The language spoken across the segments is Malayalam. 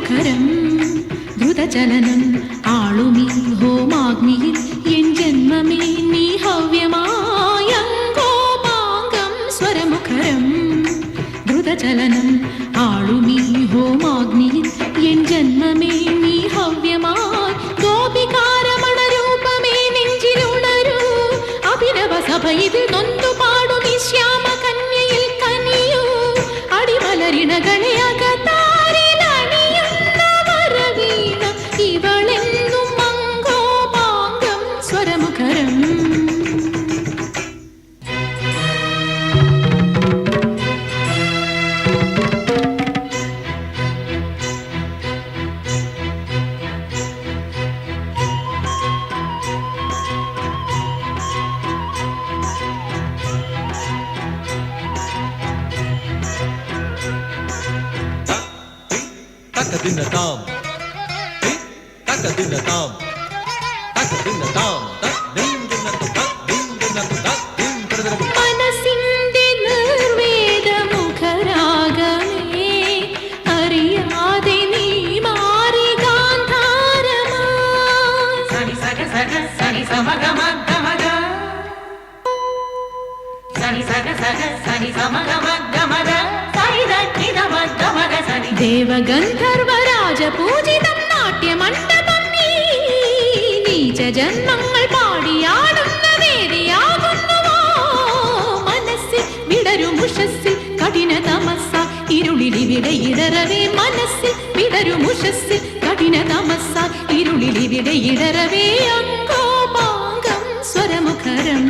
സ്വരമുഖരം ദ്രുതചലനം ആളുമീ ഹോമാഗ്നിയിൽ എൻ ജന്മമേ നീ ഹവ്യമായങ്കോപാംഗം സ്വരമുഖരം ദ്രുതചലനം ആളുമീ ഹോമാഗ്നിയിൽ എൻ ജന്മമേ നീ ഹവ്യമായി ഗോപികാരമണ രൂപമേ നെഞ്ചിലുണരൂ അഭിനവ സഭ ഇതിൽ നൊന്തു പാടും ഈ Shyama കന്യയിൽ കനിയൂ അടിമലരിണകളെ അകത്താരിലണിയുന്ന Varaveena ഇവളെന്നും മങ്കോപാംഗം സ്വരമുഖരം Takadinatam, takadinatam, takadinatam, മനസ്സിന്റെ നിർവേദമുഖരാഗമേ അറിയാതെ നീ മാറി ഗാന്ധാരമായി സനി സഗ സഗ സനി സമഗ മഗ മഗ സനി സഗ സഗ സനി സമഗ മഗ മഗ സനി ദക്കിന മഗ മഗ സനി ദേവഗന്ധർവരാജപൂജിതം നാട്യമണ്ഡപം നീ നീച ജന്മങ്ങൾ പാടിയാടുന്ന വേദിയാകുന്നുവോ മനസ്സിൽ വിടരുമുഷസ്സിൽ കഠിന തമസ്സ ഇരുളിലിവിടെ ഇടറവേ മനസ്സിൽ വിടരുമുഷസ്സിൽ കഠിന തമസ്സ ഇരുളിലിവിടെ ഇടറവേ അങ്കോപാംഗം സ്വരമുഖരം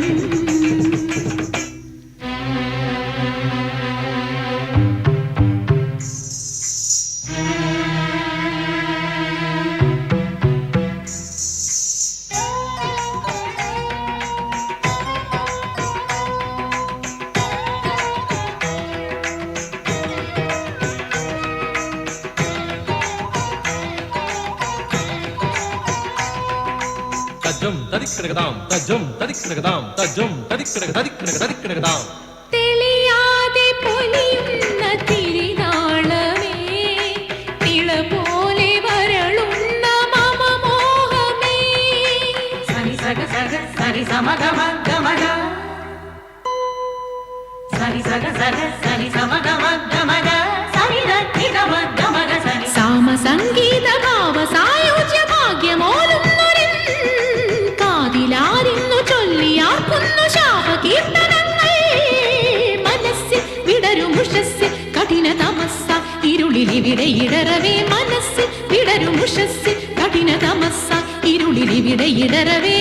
tajum tadikkiradam, tajum tadikkiradam, tajum tadikkiradam. തെളിയാതെ പൊലിയുന്ന തിരിനാളമേ Nila പോലെ വരളുന്ന മമ മോഹമേ സനി സഗ സഗ സനി സമഗ മഗ മഗ സനി സഗ സഗ സനി സമഗ മഗ മഗ സനി ദക്കിന മഗ മഗ സനി സാമ സംഗീത ഭാവ സായോജ്യ ഭാഗ്യമോലുന്നൊരിൻ കാതിലാരിന്നു ചൊല്ലിയാർക്കുന്നു ശാപകീർത്തനങ്ങൾ മനസ്സിൽ വിടരുമുഷസ്സിൽ കഠിന തമസ്സ ഇരുളിലിവിടെ ഇടറവേ മനസ്സിൽ വിടരുമുഷസ്സിൽ കഠിന തമസ്സ ഇരുളിലിവിടെ ഇടറവേ